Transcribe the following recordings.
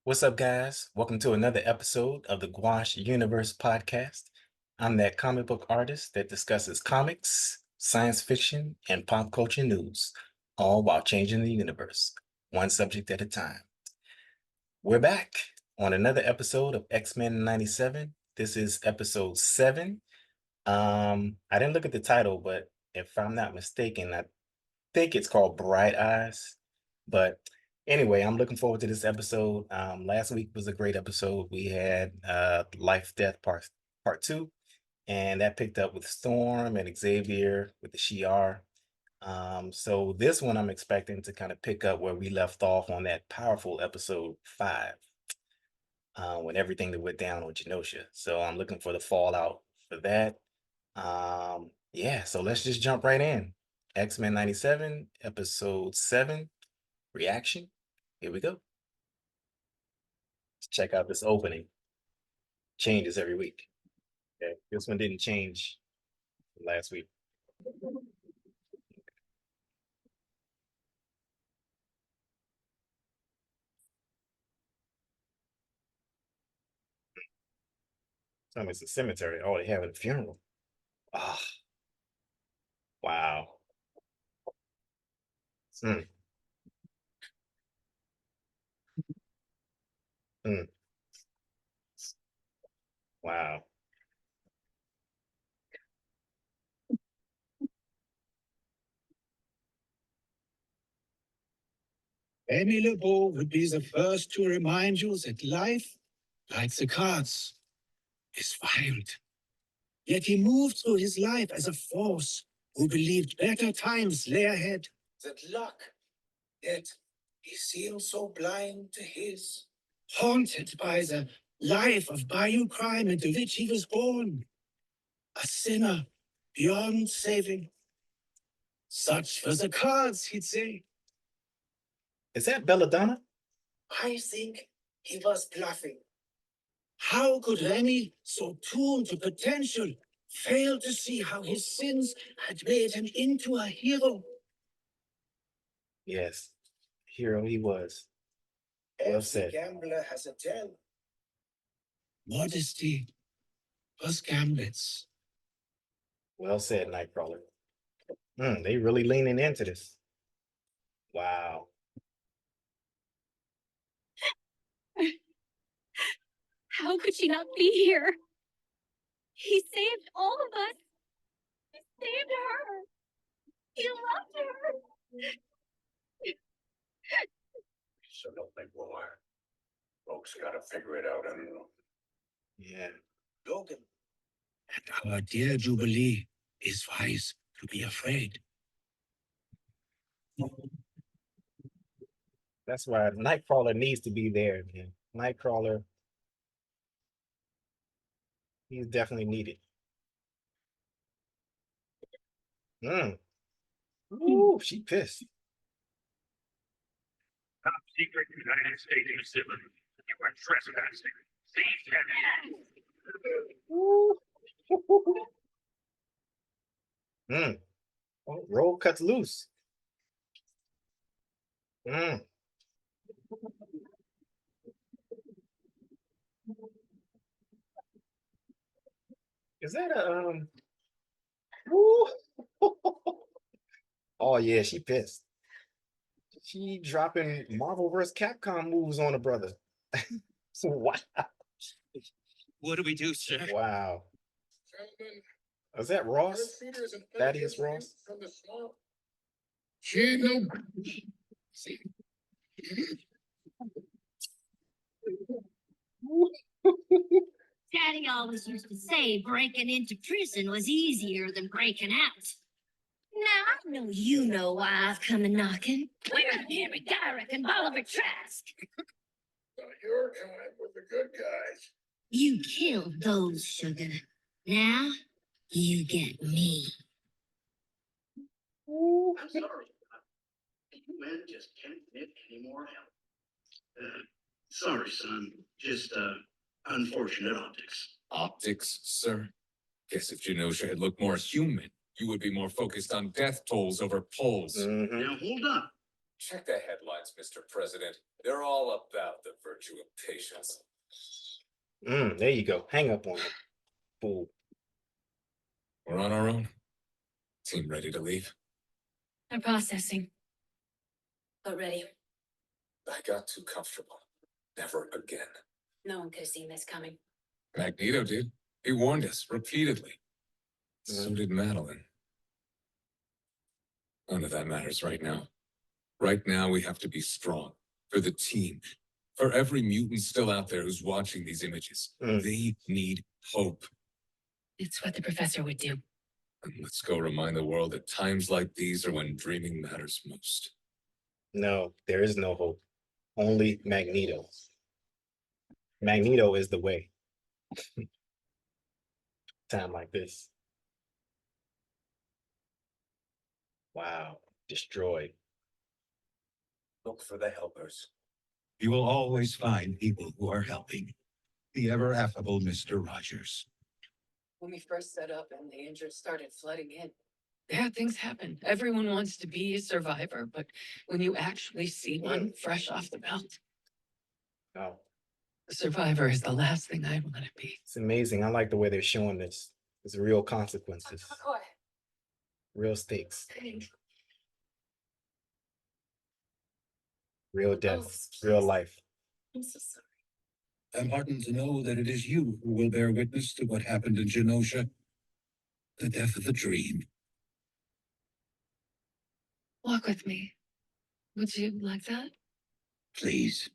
What's up, guys? Welcome to another episode of the Gouache Universe podcast. I'm that comic book artist that discusses comics, science fiction, and pop culture news, all while changing the universe, one subject at a time. We're back on another episode of X-Men 97. This is episode 7. I didn't look at the title, but if I'm not mistaken, I think it's called Bright Eyes. But anyway, I'm looking forward to this episode. Last week was a great episode. We had Life Death Part 2, and that picked up with Storm and Xavier with the Shi'ar. So this one I'm expecting to kind of pick up where we left off on that powerful episode 5, when everything that went down on Genosha. So I'm looking for the fallout for that. Yeah, so let's just jump right in. X-Men 97, episode 7, reaction. Here we go. Let's check out this opening. Changes every week. Okay, this one didn't change from last week. It's a cemetery. Oh, they have a funeral. Ah, wow. Mm, mm, wow. Amy LeBeau would be the first to remind you that life, like the cards, is wild. Yet he moved through his life as a force who believed better times lay ahead. That luck, yet he seemed so blind to his. Haunted by the life of bayou crime into which he was born. A sinner beyond saving. Such were the cards, he'd say. Is that Belladonna? I think he was bluffing. How could Remy, so tuned to potential, fail to see how his sins had made him into a hero? Yes, hero he was. Well said. Gambler has a tell. Modesty was Gambit's. Well said, Nightcrawler. They really leaning into this. Wow. How could she not be here? He saved all of us. He saved her. He loved her. So don't think more. Folks gotta figure it out on their own. Yeah. Logan. And our dear Jubilee is wise to be afraid. That's why Nightcrawler needs to be there, man. Nightcrawler, he's definitely needed. Ooh, she pissed. Top secret United States facility. You are trespassing. Oh, roll cuts loose. Mm. Is that a Ooh. Oh yeah, she pissed. She dropping Marvel vs. Capcom moves on a brother. So wow. What do we do, sir? Wow. Is that Ross? Thaddeus Ross? She ain't no. Daddy always used to say breaking into prison was easier than breaking out. Now I know you know why I've come a knocking. We're Henry Gyrick and Bolivar Trask. Your kind with the good guys. You killed those, sugar. Now you get me. I'm sorry. You men just can't get any more help. Sorry, son. Just unfortunate optics. Optics, sir? Guess if Genosha had looked more human, you would be more focused on death tolls over polls. Mhm. Now hold on. Check the headlines, Mr. President. They're all about the virtue of patience. There you go. Hang up on him, fool. We're on our own. Team ready to leave? I'm processing. But ready. I got too comfortable. Never again. No one could have seen this coming. Magneto did. He warned us repeatedly. So did Madeline. None of that matters right now. Right now, we have to be strong. For the team. For every mutant still out there who's watching these images. They need hope. It's what the professor would do. And let's go remind the world that times like these are when dreaming matters most. No, there is no hope. Only Magneto. Magneto is the way. Time like this. Wow. Destroyed. Look for the helpers. You will always find people who are helping. The ever affable Mr. Rogers. When we first set up and the injured started flooding in, bad things happen. Everyone wants to be a survivor, but when you actually see one fresh off the belt, Oh, a survivor is the last thing I want to be. it's amazing. I like the way they're showing this. It's real consequences, real stakes, real death, real life. I'm so sorry. I'm heartened to know that it is you who will bear witness to what happened in Genosha. The death of the dream. Walk with me. Would you like that? Please.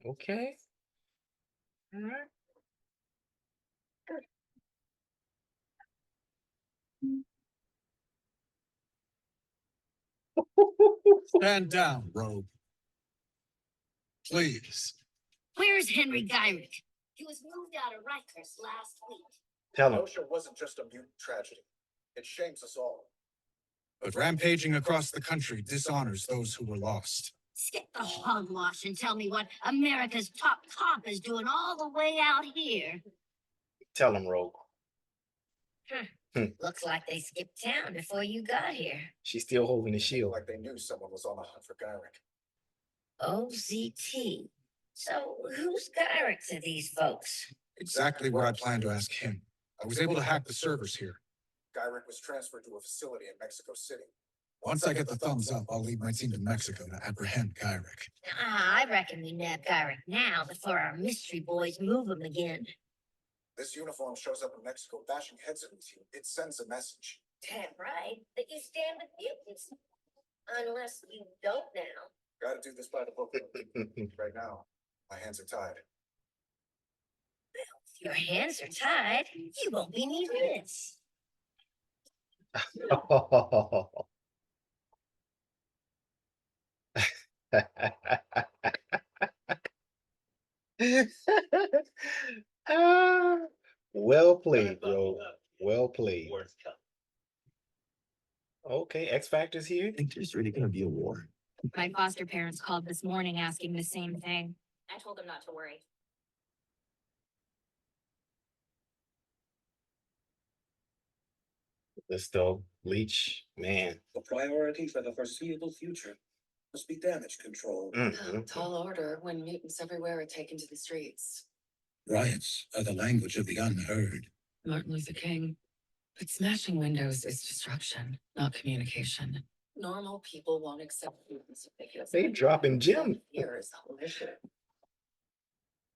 Okay. All right. Stand down, Rogue. Please. Where's Henry Gyrick? He was moved out of Rikers last week. Tell him. Genosha wasn't just a mutant tragedy. It shames us all. But rampaging across the country dishonors those who were lost. Skip the hogwash and tell me what America's top cop is doing all the way out here. Tell him, Rogue. Looks like they skipped town before you got here. She's still holding the shield. Like they knew someone was on the hunt for Gyrick. OZT. So who's Gyrick to these folks? Exactly what I planned to ask him. I was able to hack the servers here. Gyrick was transferred to a facility in Mexico City. Once I get the thumbs up, I'll lead my team to Mexico to apprehend Gyrick. I reckon we nab Gyrick now before our mystery boys move him again. This uniform shows up in Mexico bashing heads in with you. It sends a message. Damn right that you stand with mutants. Unless you don't now. Gotta do this by the book. Right now, my hands are tied. If your hands are tied, you won't be needing this. Ah, well played, bro. Well played. Okay, X Factor's here. Think there's really gonna be a war? My foster parents called this morning asking the same thing. I told them not to worry. This though, Bleach, man. The priority for the foreseeable future must be damage control. Tall order when mutants everywhere are taken to the streets. Riots are the language of the unheard. Martin Luther King. But smashing windows is destruction, not communication. Normal people won't accept mutants if they feel They dropping Jim. Here is the whole issue.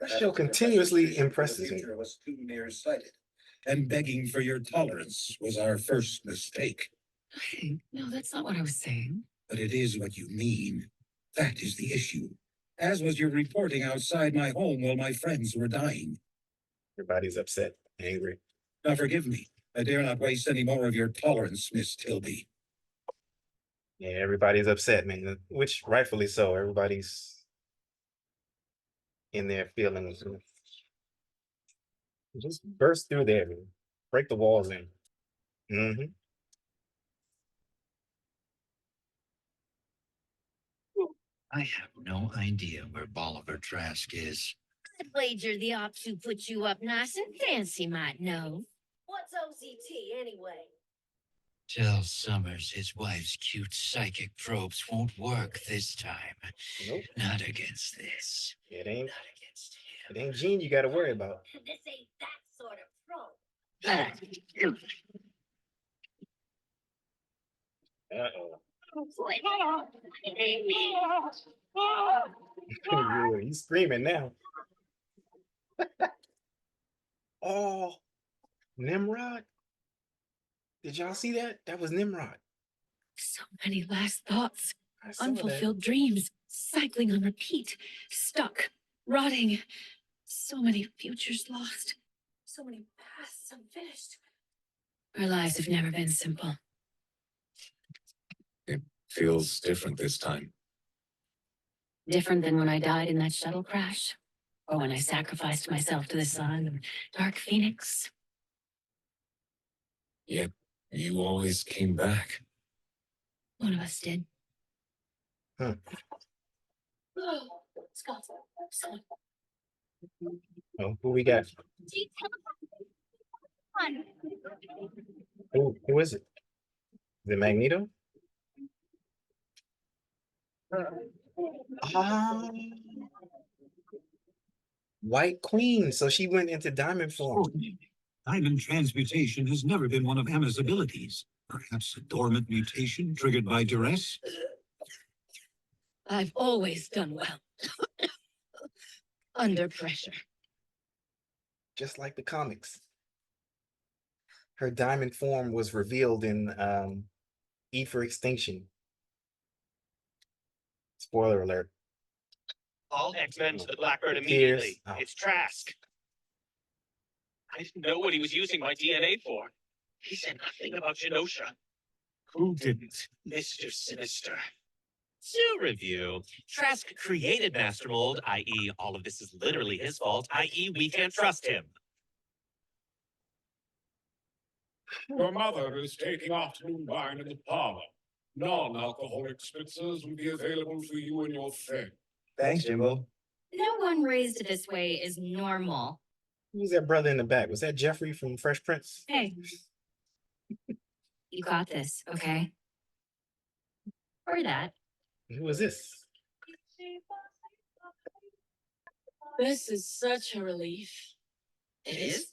That show continuously impresses me. future was too nearsighted, and begging for your tolerance was our first mistake. No, that's not what I was saying. But it is what you mean. That is the issue. As was your reporting outside my home while my friends were dying. Everybody's upset, angry. Now forgive me. I dare not waste any more of your tolerance, Miss Tilby. Yeah, everybody's upset, man. Which rightfully so. Everybody's in their feelings. Just burst through there, man. Break the walls in. I have no idea where Bolivar Trask is. I'd wager the ops who put you up nice and fancy might know. What's OZT anyway? Tell Summers his wife's cute psychic probes won't work this time. Nope. Not against this. It ain't. Not against It ain't Gene you got to worry about. This ain't that sort of pro. Uh-oh. Oh, He's screaming now. Oh, Nimrod. Did y'all see that? That was Nimrod. So many last thoughts, I saw that. unfulfilled dreams, cycling on repeat, stuck, rotting. So many futures lost, so many paths unfinished. Our lives have never been simple. It feels different this time. Different than when I died in that shuttle crash, or when I sacrificed myself to the sun of Dark Phoenix. Yet you always came back. One of us did. Huh. Scott, someone. Oh, who we got? gee, come on. Who is it? Is it Magneto? Ah, White Queen. So she went into diamond form. Diamond transmutation has never been one of Emma's abilities. Perhaps a dormant mutation triggered by duress? I've always done well. Under pressure. Just like the comics. Her diamond form was revealed in E for Extinction. Spoiler alert. All X-Men to the Blackbird Appears- immediately. oh. It's Trask. I didn't know what he was using my DNA for. He said nothing about Genosha. Who didn't? Mr. Sinister. To review, Trask created Master Mold, i.e. all of this is literally his fault, i.e. we can't trust him. Your mother is taking afternoon wine in the parlor. Non-alcoholic spritzers will be available for you and your friend. Thanks, Jimbo. No one raised this way is normal. Who's that brother in the back? Was that Jeffrey from Fresh Prince? Hey. You got this, okay? Or that. Who is this? This is such a relief. It is?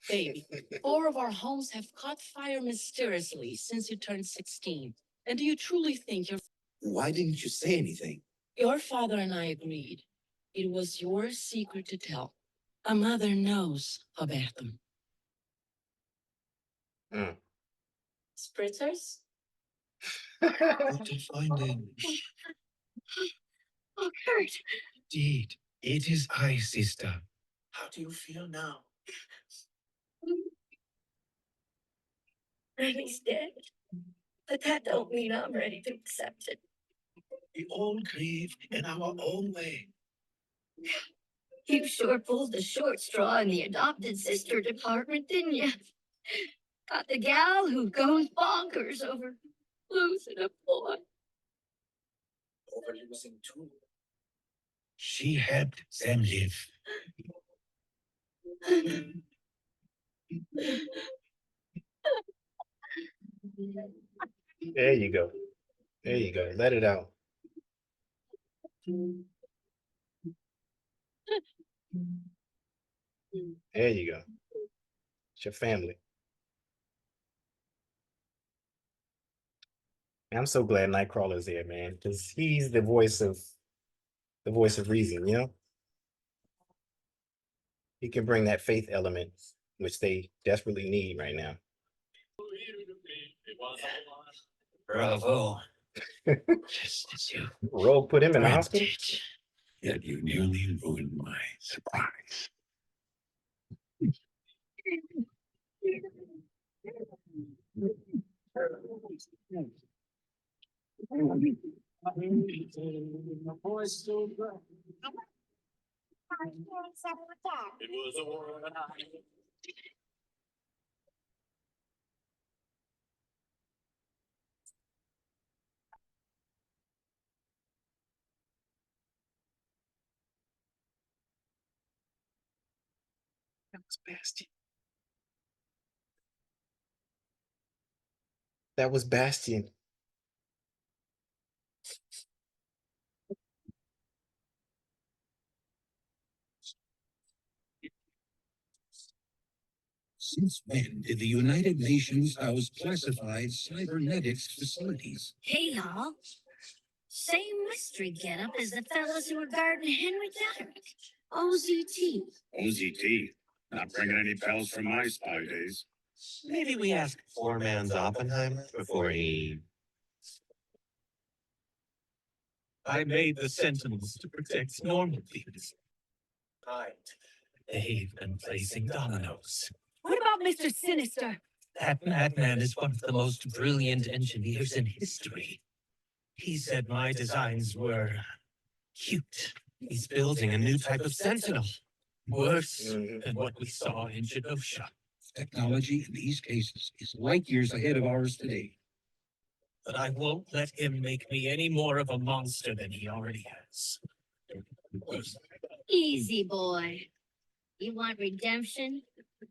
Baby, 4 of our homes have caught fire mysteriously since you turned 16. And do you truly think Why didn't you say anything? your father and I agreed it was your secret to tell? A mother knows about them. Mm. Spritzers? What to find in? Oh, Kurt. Indeed, it is I, sister. How do you feel now? He's dead. But that don't mean I'm ready to accept it. We all grieve in our own way. You sure pulled the short straw in the adopted sister department, didn't you? Got the gal who goes bonkers over losing a boy. Over losing two. She helped them live. There you go. There you go. Let it out. There you go. It's your family. And I'm so glad Nightcrawler's there, man, because he's the voice of reason, you know? He can bring that faith element, which they desperately need right now. Bravo. Just as you Rogue put him in the dreamt hospital. it. Yet you nearly ruined my surprise. It was a war. That was Bastion. That was Bastion. Since when did the United Nations house classified cybernetics facilities? Hey, y'all. Same mystery getup as the fellas who were guarding Henry Derrick. OZT. OZT. Not bringing any pals from my spy days. Maybe we ask poor man's Oppenheimer before he. I made the Sentinels to protect normal people. They've been placing dominoes. What about Mr. Sinister? That madman is one of the most brilliant engineers in history. He said my designs were cute. He's building a new type of sentinel. Worse than what we saw in Genosha. Technology in these cases is light years ahead of ours today. But I won't let him make me any more of a monster than he already has. Easy, boy. You want redemption?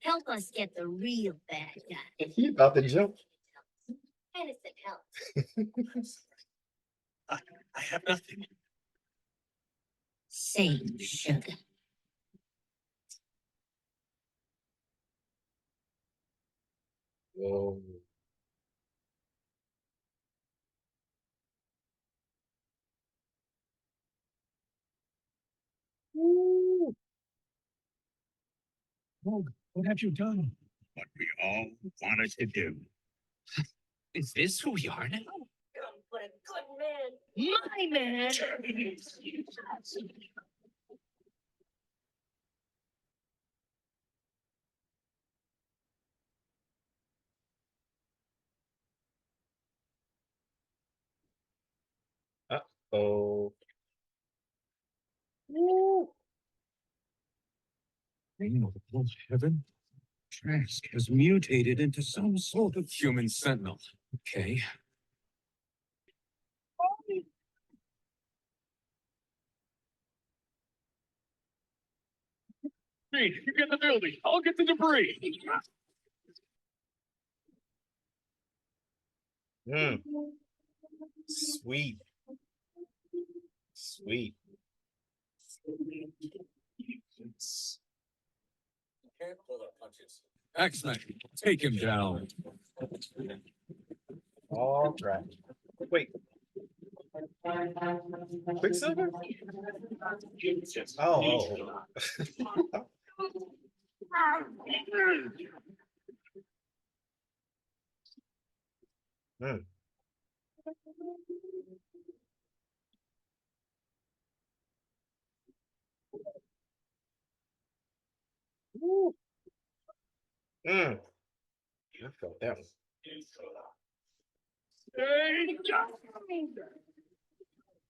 Help us get the real bad guy. He about to jump. Anything helps. I have nothing. Same sugar. Whoa. What have you done? What we all wanted to do. Is this who we are now? What a good man. My man. Uh-oh. Oh, heaven. Trask has mutated into some sort of Human sentinel. Okay. Hey, you get the building. I'll get the debris. Sweet. Sweet. Can't pull up punches. X-Men, take him down. All right. Wait. Quicksilver? Oh. Hmm. Woo. I felt that one.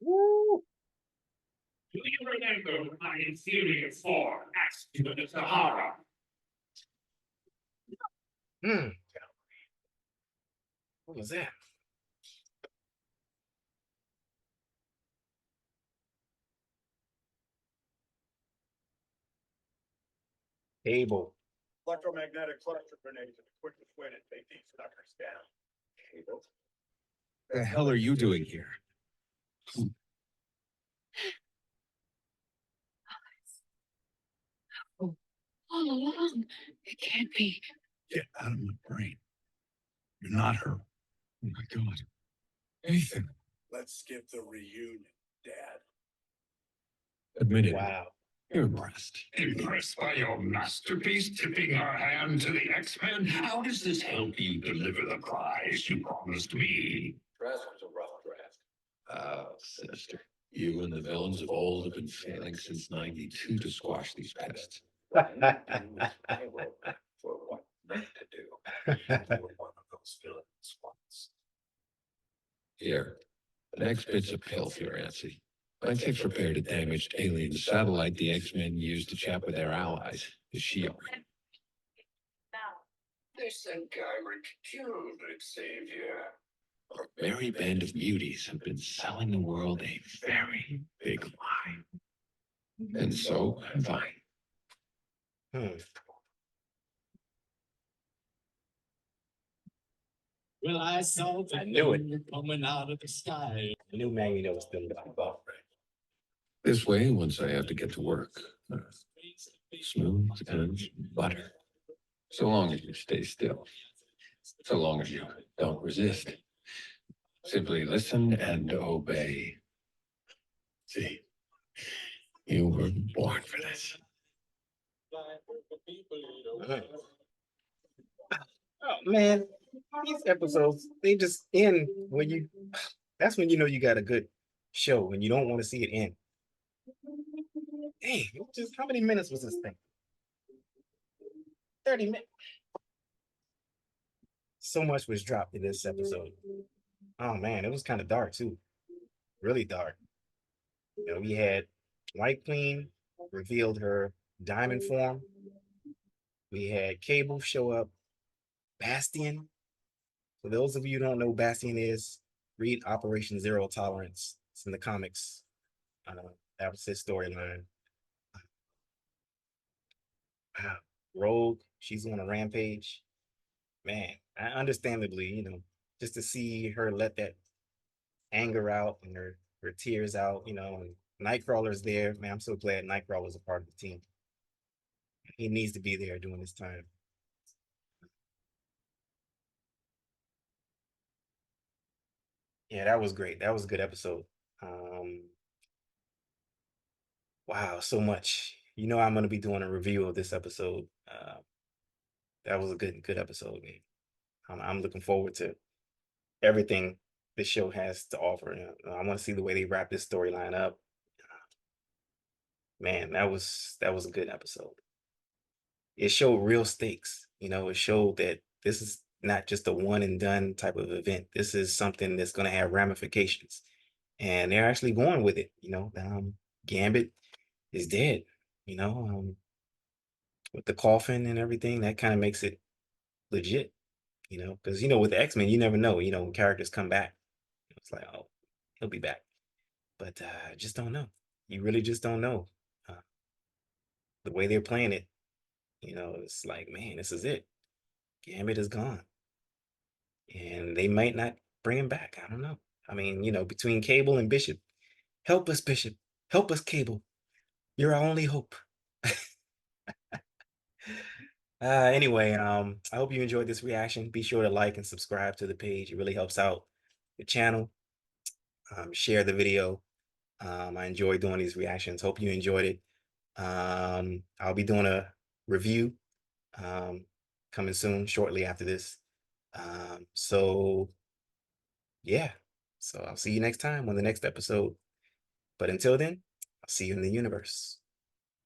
Woo. Do you remember my inferior form asked you to the Sahara? What was that? Cable. Electromagnetic cluster grenades are the quickest way to take these suckers down. Cable. The hell are you doing here? All along. It can't be. Get out of my brain. You're not her. Oh my God. Nathan, Let's skip the reunion, Dad. admit it. Wow. You're impressed. Impressed by your masterpiece tipping our hand to the X-Men? How does this help you deliver the prize you promised me? Draft was a rough draft. Sinister. You and the villains of old have been failing since '92 to squash these pests. For what not to do. You were one of those villain spots. Here, the next bit's a pill for your Nancy. My takes repair to damaged alien satellite the X-Men used to chat with their allies, the SHIELD. This Gyrich killed Xavier. Our merry band of beauties have been selling the world a very big lie. And so have I. Well, I saw I knew it. coming out of the sky. I knew Magneto was still about. This way, once I have to get to work, smooth as butter. So long as you stay still. So long as you don't resist. Simply listen and obey. See, you were born for this. Oh man, these episodes, they just end when you that's when you know you got a good show and you don't want to see it end. Dang, just how many minutes was this thing? 30 minutes. So much was dropped in this episode. Oh man, it was kind of dark too. Really dark. You know, we had White Queen revealed her diamond form. We had Cable show up. Bastion. For those of you who don't know who Bastion is, read Operation Zero Tolerance. It's in the comics. That was his storyline. Rogue, she's on a rampage. Man, I understandably, just to see her let that anger out and her tears out, and Nightcrawler's there. Man, I'm so glad Nightcrawler's a part of the team. He needs to be there during this time. Yeah, that was great. That was a good episode. Wow, so much. I'm going to be doing a review of this episode. That was a good episode, man. I'm looking forward to everything this show has to offer. I want to see the way they wrap this storyline up. Man, that was a good episode. It showed real stakes. It showed that this is not just a one and done type of event. This is something that's going to have ramifications, and they're actually going with it. Gambit is dead. You know, um, with the coffin and everything, that kind of makes it legit. Because with the X-Men, you never know. When characters come back, it's like, oh, he'll be back, but just don't know. You really just don't know. Uh, the way they're playing it, it's like, man, this is it. Gambit is gone, and they might not bring him back. I don't know. I mean, between Cable and Bishop, help us, Bishop, help us, Cable. You're our only hope. Anyway, I hope you enjoyed this reaction. Be sure to like and subscribe to the page. It really helps out the channel. Share the video. I enjoy doing these reactions. Hope you enjoyed it. I'll be doing a review coming soon, shortly after this. So yeah. So I'll see you next time on the next episode. But until then, I'll see you in the universe.